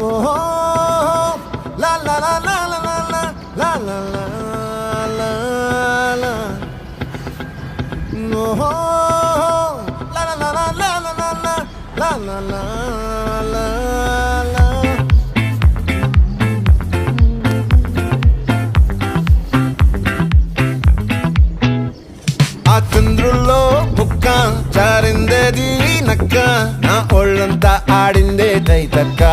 ఓహో లా లా లా లా లా లా లా లా లా లా ఓహో లా లా లా లా లా లా లా లా లా లా లా ఆ చంద్రుల్లో బుక్క జారిందేది నక్క నా ఒళ్ళంతా ఆడిందే తైతక్క